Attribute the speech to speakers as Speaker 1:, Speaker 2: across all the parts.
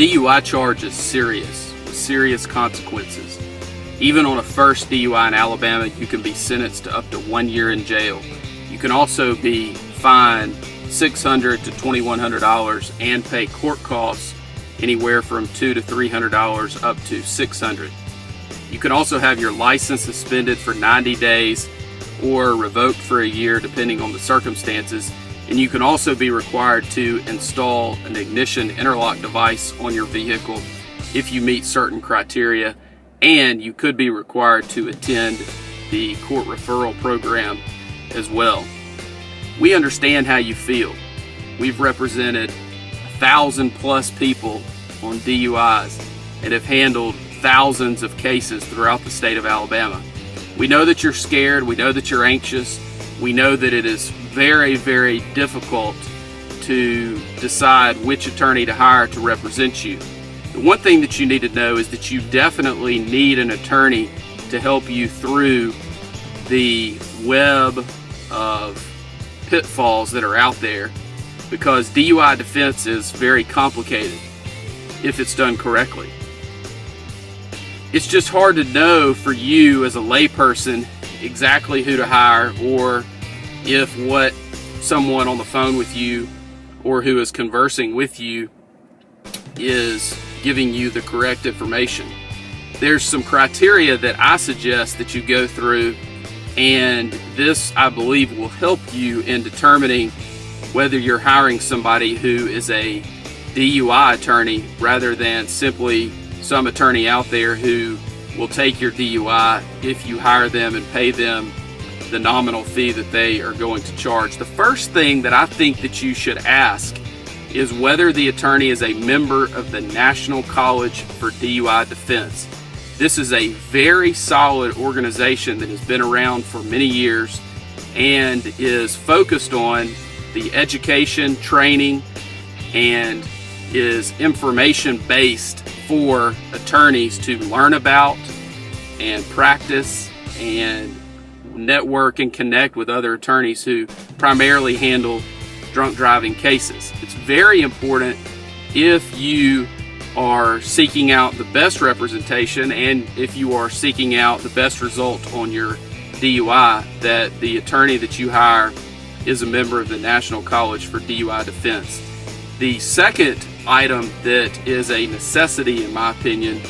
Speaker 1: DUI charge is serious, with serious consequences. Even on a first DUI in Alabama, you can be sentenced to up to 1 year in jail. You can also be fined $600 to $2,100 and pay court costs anywhere from $200 to $300 up to $600. You can also have your license suspended for 90 days or revoked for a year depending on the circumstances. And you can also be required to install an ignition interlock device on your vehicle if you meet certain criteria. And you could be required to attend the court referral program as well. We understand how you feel. We've represented 1,000+ people on DUIs and have handled thousands of cases throughout the state of Alabama. We know that you're scared. We know that you're anxious. We know that it is very, very difficult to decide which attorney to hire to represent you. The one thing that you need to know is that you definitely need an attorney to help you through the web of pitfalls that are out there, because DUI defense is very complicated if it's done correctly. It's just hard to know for you as a layperson exactly who to hire, or if what someone on the phone with you or who is conversing with you is giving you the correct information. There's some criteria that I suggest that you go through, and this, I believe, will help you in determining whether you're hiring somebody who is a DUI attorney rather than simply some attorney out there who will take your DUI if you hire them and pay them the nominal fee that they are going to charge. The first thing that I think that you should ask is whether the attorney is a member of the National College for DUI Defense. This is a very solid organization that has been around for many years and is focused on the education, training, and is information based for attorneys to learn about and practice and network and connect with other attorneys who primarily handle drunk driving cases. It's very important, if you are seeking out the best representation and if you are seeking out the best result on your DUI, that the attorney that you hire is a member of the National College for DUI Defense. The second item that is a necessity, in my opinion,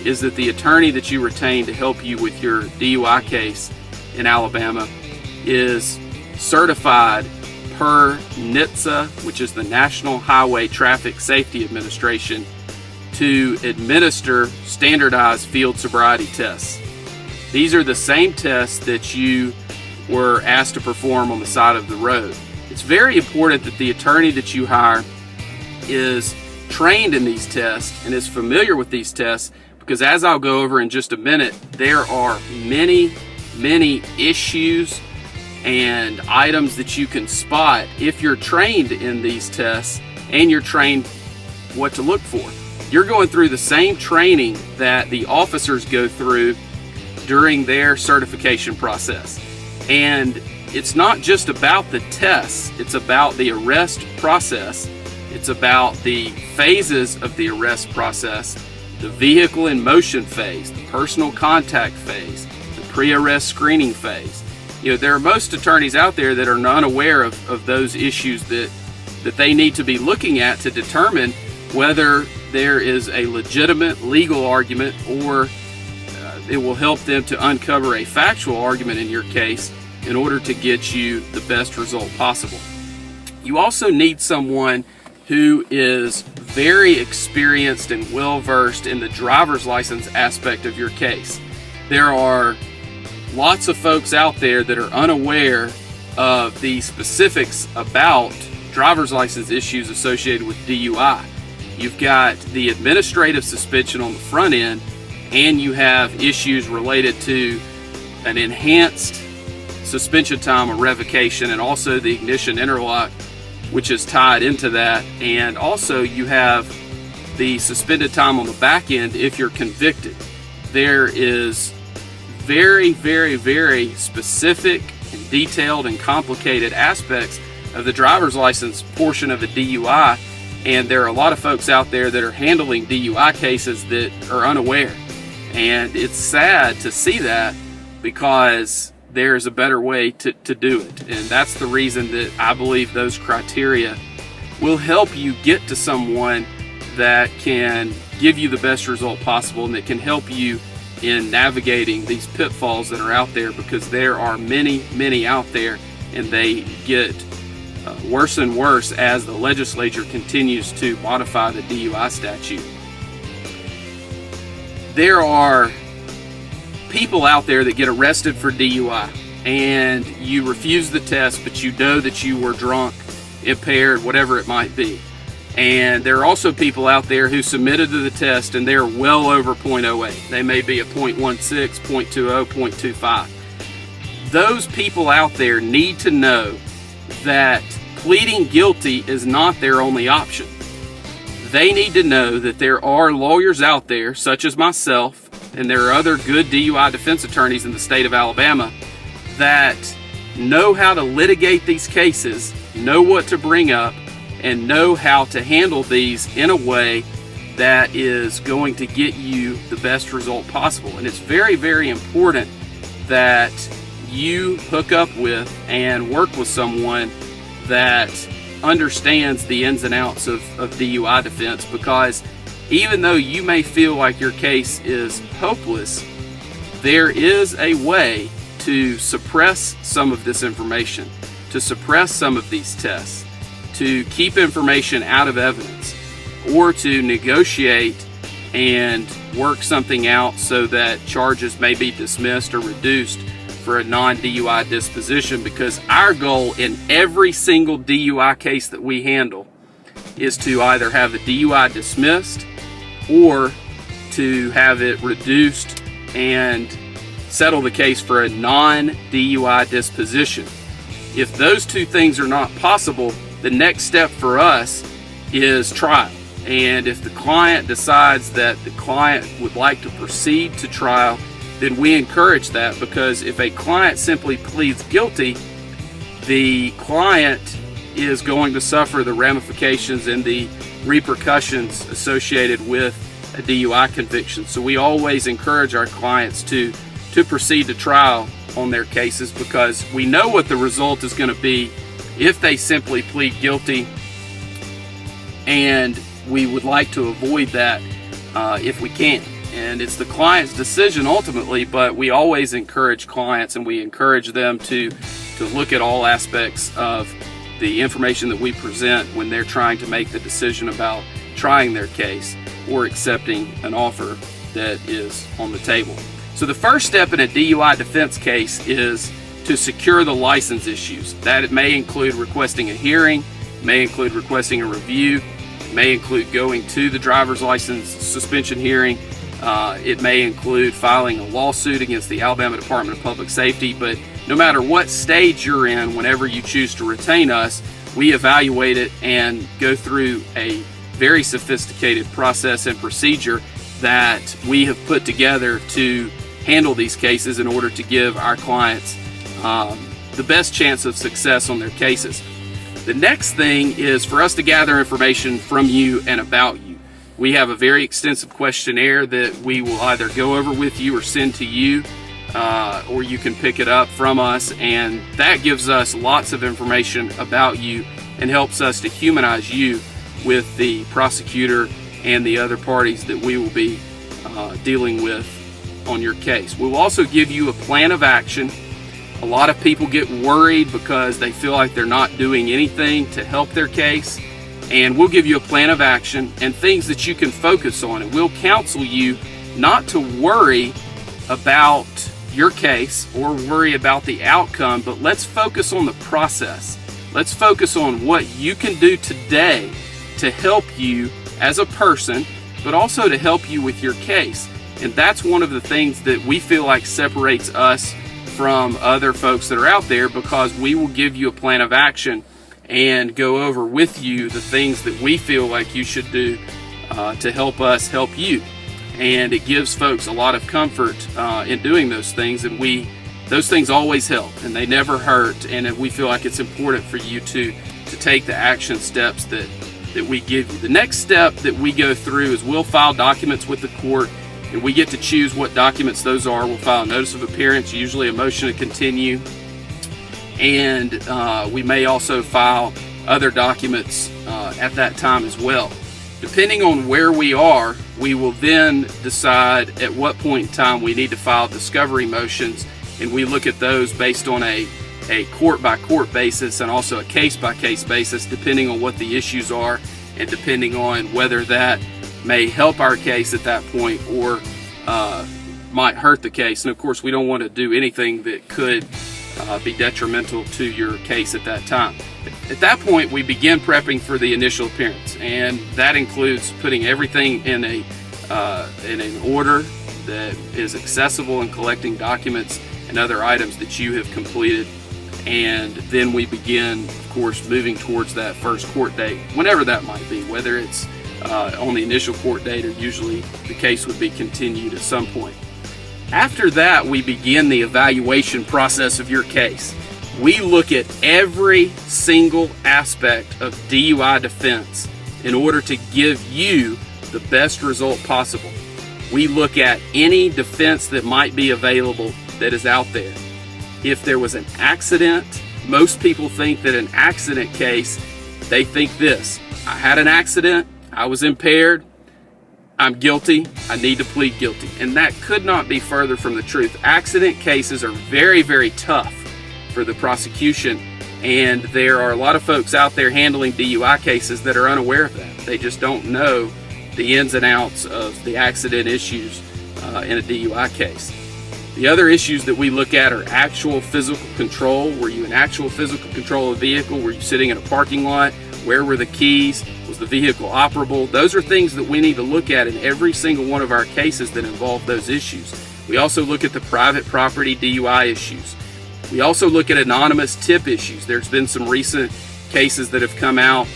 Speaker 1: is that the attorney that you retain to help you with your DUI case in Alabama is certified per NHTSA, which is the National Highway Traffic Safety Administration, to administer standardized field sobriety tests. These are the same tests that you were asked to perform on the side of the road. It's very important that the attorney that you hire is trained in these tests and is familiar with these tests, because as I'll go over in just a minute, there are many issues and items that you can spot if you're trained in these tests and you're trained what to look for. You're going through the same training that the officers go through during their certification process. And it's not just about the tests, it's about the arrest process. It's about the phases of the arrest process, the vehicle in motion phase, the personal contact phase, the pre-arrest screening phase. You know, there are most attorneys out there that are unaware of those issues that they need to be looking at to determine whether there is a legitimate legal argument, or it will help them to uncover a factual argument in your case in order to get you the best result possible. You also need someone who is very experienced and well-versed in the driver's license aspect of your case. There are lots of folks out there that are unaware of the specifics about driver's license issues associated with DUI. You've got the administrative suspension on the front end, and you have issues related to an enhanced suspension time or revocation, and also the ignition interlock, which is tied into that. And also you have the suspended time on the back end if you're convicted. There is very specific and detailed and complicated aspects of the driver's license portion of a DUI And there are a lot of folks out there that are handling DUI cases that are unaware. And it's sad to see that, because there's a better way to do it. And that's the reason that I believe those criteria will help you get to someone that can give you the best result possible and that can help you in navigating these pitfalls that are out there, because there are many out there, and they get worse and worse as the legislature continues to modify the DUI statute. There are people out there that get arrested for DUI, and you refuse the test, but you know that you were drunk, impaired, whatever it might be. And there are also people out there who submitted to the test and they're well over 0.08. They may be a 0.16, 0.20, 0.25. Those people out there need to know that pleading guilty is not their only option. They need to know that there are lawyers out there, such as myself, and there are other good DUI defense attorneys in the state of Alabama that know how to litigate these cases, know what to bring up, and know how to handle these in a way that is going to get you the best result possible. And it's very important that you hook up with and work with someone that understands the ins and outs of DUI defense, because even though you may feel like your case is hopeless, there is a way to suppress some of this information, to suppress some of these tests, to keep information out of evidence, or to negotiate and work something out so that charges may be dismissed or reduced for a non-DUI disposition. Because our goal in every single DUI case that we handle is to either have the DUI dismissed or to have it reduced and settle the case for a non-DUI disposition. If those two things are not possible, the next step for us is trial. And if the client decides that the client would like to proceed to trial, then we encourage that, because if a client simply pleads guilty, the client is going to suffer the ramifications and the repercussions associated with a DUI conviction. So we always encourage our clients to proceed to trial on their cases, because we know what the result is going to be if they simply plead guilty, and we would like to avoid that if we can. And it's the client's decision ultimately, but we always encourage clients, and we encourage them to look at all aspects of the information that we present when they're trying to make the decision about trying their case or accepting an offer that is on the table. So the first step in a DUI defense case is to secure the license issues. That it may include requesting a hearing, may include requesting a review, may include going to the driver's license suspension hearing. It may include filing a lawsuit against the Alabama Department of Public Safety. But no matter what stage you're in, whenever you choose to retain us, we evaluate it and go through a very sophisticated process and procedure that we have put together to handle these cases in order to give our clients the best chance of success on their cases. The next thing is for us to gather information from you and about you. We have a very extensive questionnaire that we will either go over with you or send to you, or you can pick it up from us, and that gives us lots of information about you and helps us to humanize you with the prosecutor and the other parties that we will be dealing with on your case. We will also give you a plan of action. A lot of people get worried because they feel like they're not doing anything to help their case, and we'll give you a plan of action and things that you can focus on, and we'll counsel you not to worry about your case or worry about the outcome, but let's focus on the process. Let's focus on what you can do today to help you as a person, but also to help you with your case. And that's one of the things that we feel like separates us from other folks that are out there, because we will give you a plan of action and go over with you the things that we feel like you should do to help us help you. And it gives folks a lot of comfort in doing those things, and those things always help and they never hurt, and we feel like it's important for you to take the action steps that that we give you. The next step that we go through is we'll file documents with the court, and we get to choose what documents those are. We'll file a notice of appearance, usually a motion to continue, and we may also file other documents at that time as well. Depending on where we are, we will then decide at what point in time we need to file discovery motions, and we look at those based on a court-by-court basis and also a case-by-case basis, depending on what the issues are and depending on whether that may help our case at that point or might hurt the case. And of course, we don't want to do anything that could be detrimental to your case at that time. At that point, we begin prepping for the initial appearance, and that includes putting everything in an order that is accessible and collecting documents and other items that you have completed. And then we begin, of course, moving towards that first court date, whenever that might be, whether it's on the initial court date or usually the case would be continued at some point. After that, we begin the evaluation process of your case. We look at every single aspect of DUI defense in order to give you the best result possible. We look at any defense that might be available that is out there. If there was an accident, most people think that an accident case, they think this: I had an accident, I was impaired, I'm guilty, I need to plead guilty. And that could not be further from the truth. Accident cases are very, very tough for the prosecution, and there are a lot of folks out there handling DUI cases that are unaware of that. They just don't know the ins and outs of the accident issues in a DUI case. The other issues that we look at are actual physical control. Were you in actual physical control of the vehicle? Were you sitting in a parking lot? Where were the keys? Was the vehicle operable? Those are things that we need to look at in every single one of our cases that involve those issues. We also look at the private property DUI issues. We also look at anonymous tip issues. There's been some recent cases that have come out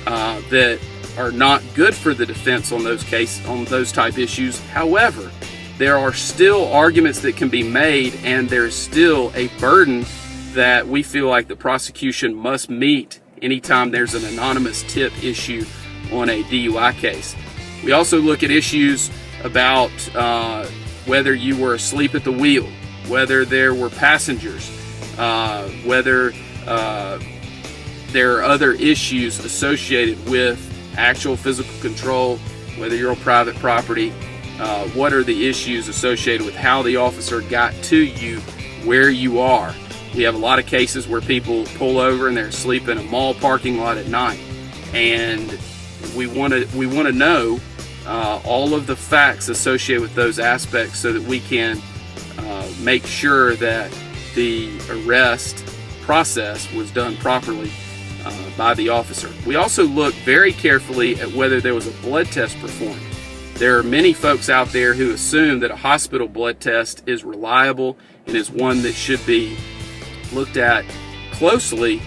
Speaker 1: that are not good for the defense on those type issues. However, there are still arguments that can be made, and there's still a burden that we feel like the prosecution must meet anytime there's an anonymous tip issue on a DUI case. We also look at issues about whether you were asleep at the wheel, whether there were passengers, whether there are other issues associated with actual physical control, whether you're on private property. What are the issues associated with how the officer got to you where you are? We have a lot of cases where people pull over and they're asleep in a mall parking lot at night, and we want to know all of the facts associated with those aspects so that we can make sure that the arrest process was done properly by the officer. We also look very carefully at whether there was a blood test performed. There are many folks out there who assume that a hospital blood test is reliable and is one that should be looked at closely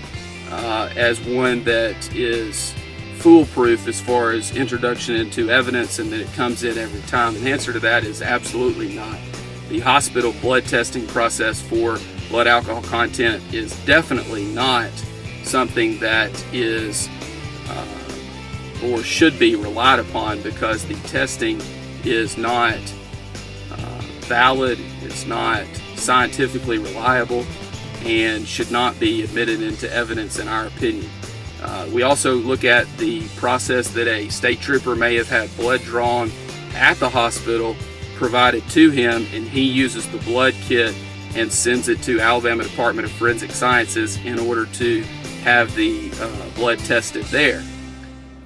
Speaker 1: as one that is foolproof as far as introduction into evidence and that it comes in every time. And the answer to that is absolutely not. The hospital blood testing process for blood alcohol content is definitely not something that is or should be relied upon, because the testing is not valid, it's not scientifically reliable, and should not be admitted into evidence in our opinion. We also look at the process that a state trooper may have had blood drawn at the hospital provided to him, and he uses the blood kit and sends it to Alabama Department of Forensic Sciences in order to have the blood tested there.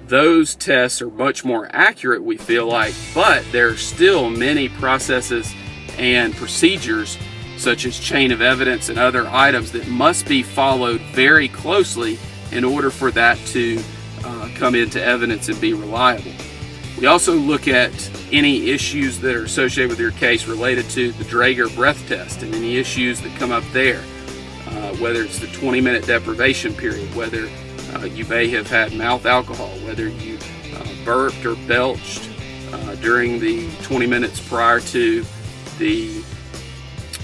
Speaker 1: Those tests are much more accurate, we feel like, but there are still many processes and procedures such as chain of evidence and other items that must be followed very closely in order for that to come into evidence and be reliable. We also look at any issues that are associated with your case related to the Draeger breath test and any issues that come up there, whether it's the 20-minute deprivation period, whether you may have had mouth alcohol, whether you burped or belched during the 20 minutes prior to the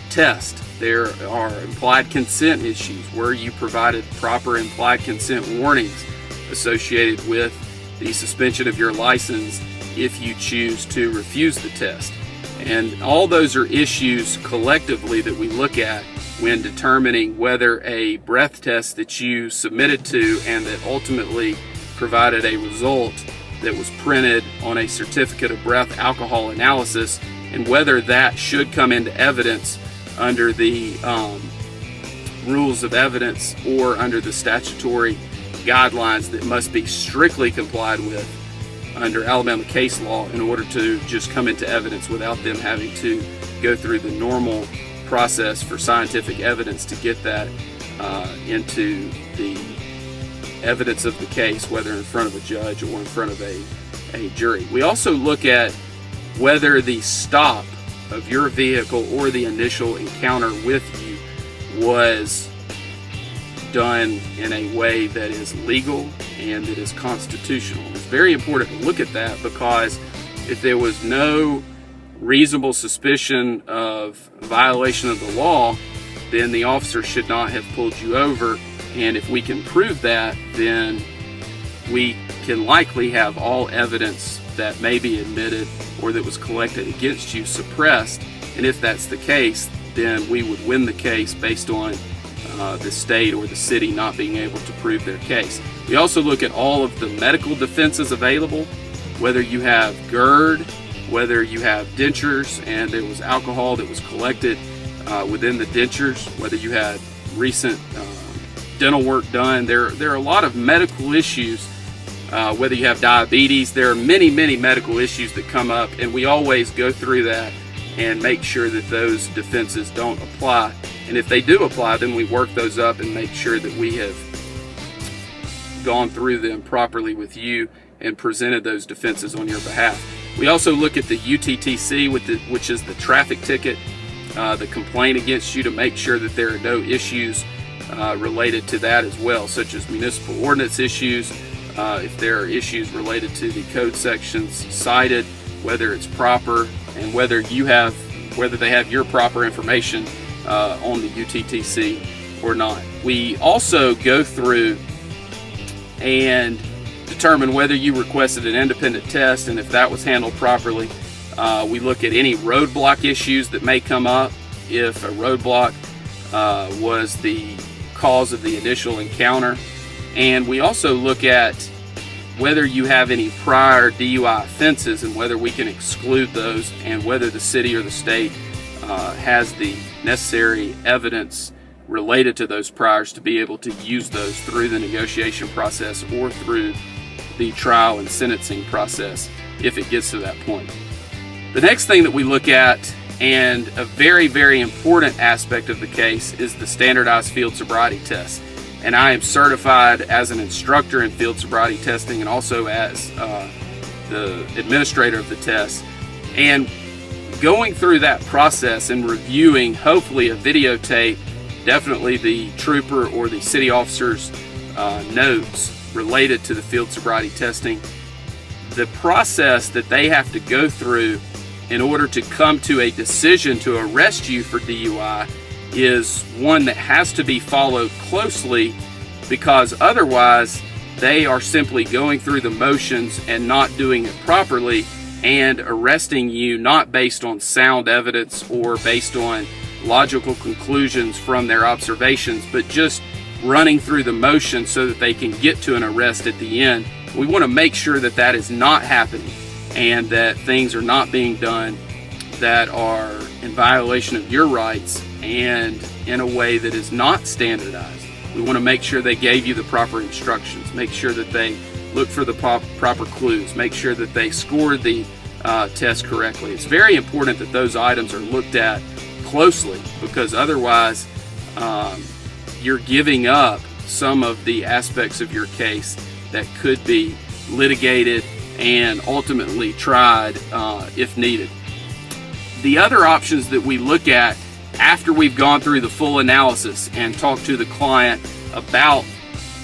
Speaker 1: test. There are implied consent issues where you provided proper implied consent warnings associated with the suspension of your license if you choose to refuse the test. And all those are issues collectively that we look at when determining whether a breath test that you submitted to and that ultimately provided a result that was printed on a certificate of breath alcohol analysis, and whether that should come into evidence under the rules of evidence or under the statutory guidelines that must be strictly complied with under Alabama case law in order to just come into evidence without them having to go through the normal process for scientific evidence to get that into the evidence of the case, whether in front of a judge or in front of a jury. We also look at whether the stop of your vehicle or the initial encounter with you was done in a way that is legal and that is constitutional. It's very important to look at that, because if there was no reasonable suspicion of violation of the law, then the officer should not have pulled you over. And if we can prove that, then we can likely have all evidence that may be admitted or that was collected against you suppressed. And if that's the case, then we would win the case based on the state or the city not being able to prove their case. We also look at all of the medical defenses available, whether you have GERD, whether you have dentures and there was alcohol that was collected within the dentures, whether you had recent dental work done. There are a lot of medical issues, whether you have diabetes. There are many medical issues that come up, and we always go through that and make sure that those defenses don't apply. And if they do apply, then we work those up and make sure that we have gone through them properly with you and presented those defenses on your behalf. We also look at the UTTC, which is the traffic ticket, the complaint against you, to make sure that there are no issues related to that as well, such as municipal ordinance issues, if there are issues related to the code sections cited, whether it's proper, and whether they have your proper information on the UTTC or not. We also go through and determine whether you requested an independent test, and if that was handled properly. We look at any roadblock issues that may come up, if a roadblock was the cause of the initial encounter. And we also look at whether you have any prior DUI offenses and whether we can exclude those, and whether the city or the state has the necessary evidence related to those priors to be able to use those through the negotiation process or through the trial and sentencing process if it gets to that point. The next thing that we look at, and a very important aspect of the case, is the Standardized Field Sobriety Test. And I am certified as an instructor in field sobriety testing and also as the administrator of the test. And going through that process and reviewing, hopefully, a videotape, definitely the trooper or the city officer's notes related to the field sobriety testing, the process that they have to go through in order to come to a decision to arrest you for DUI is one that has to be followed closely, because otherwise they are simply going through the motions and not doing it properly and arresting you not based on sound evidence or based on logical conclusions from their observations, but just running through the motions so that they can get to an arrest at the end. We want to make sure that that is not happening and that things are not being done that are in violation of your rights and in a way that is not standardized. We want to make sure they gave you the proper instructions, make sure that they look for the proper clues, make sure that they scored the test correctly. It's very important that those items are looked at closely, because otherwise you're giving up some of the aspects of your case that could be litigated and ultimately tried if needed. The other options that we look at after we've gone through the full analysis and talked to the client about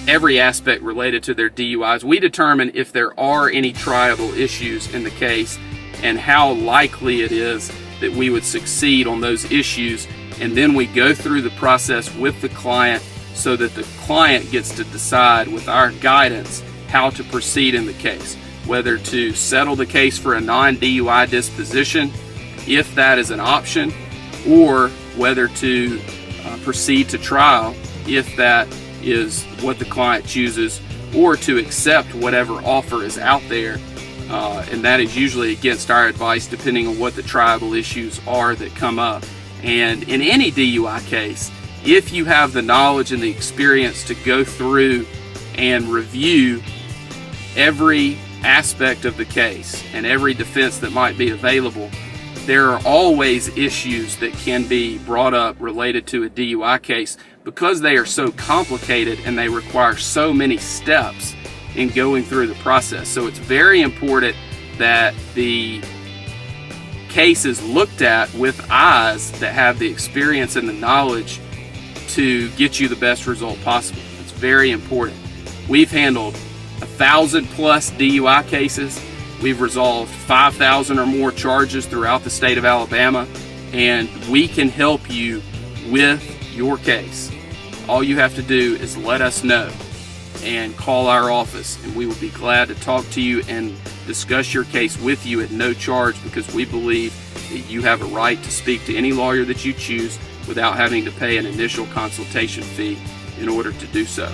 Speaker 1: every aspect related to their DUIs, we determine if there are any triable issues in the case and how likely it is that we would succeed on those issues. And then we go through the process with the client so that the client gets to decide with our guidance how to proceed in the case, whether to settle the case for a non-DUI disposition, if that is an option, or whether to proceed to trial, if that is what the client chooses, or to accept whatever offer is out there, and that is usually against our advice depending on what the triable issues are that come up. And in any DUI case, if you have the knowledge and the experience to go through and review every aspect of the case and every defense that might be available, there are always issues that can be brought up related to a DUI case because they are so complicated and they require so many steps in going through the process. So it's very important that the case is looked at with eyes that have the experience and the knowledge to get you the best result possible. It's very important. We've handled 1,000+ DUI cases. We've resolved 5,000 or more charges throughout the state of Alabama, and we can help you with your case. All you have to do is let us know and call our office, and we will be glad to talk to you and discuss your case with you at no charge, because we believe that you have a right to speak to any lawyer that you choose without having to pay an initial consultation fee in order to do so.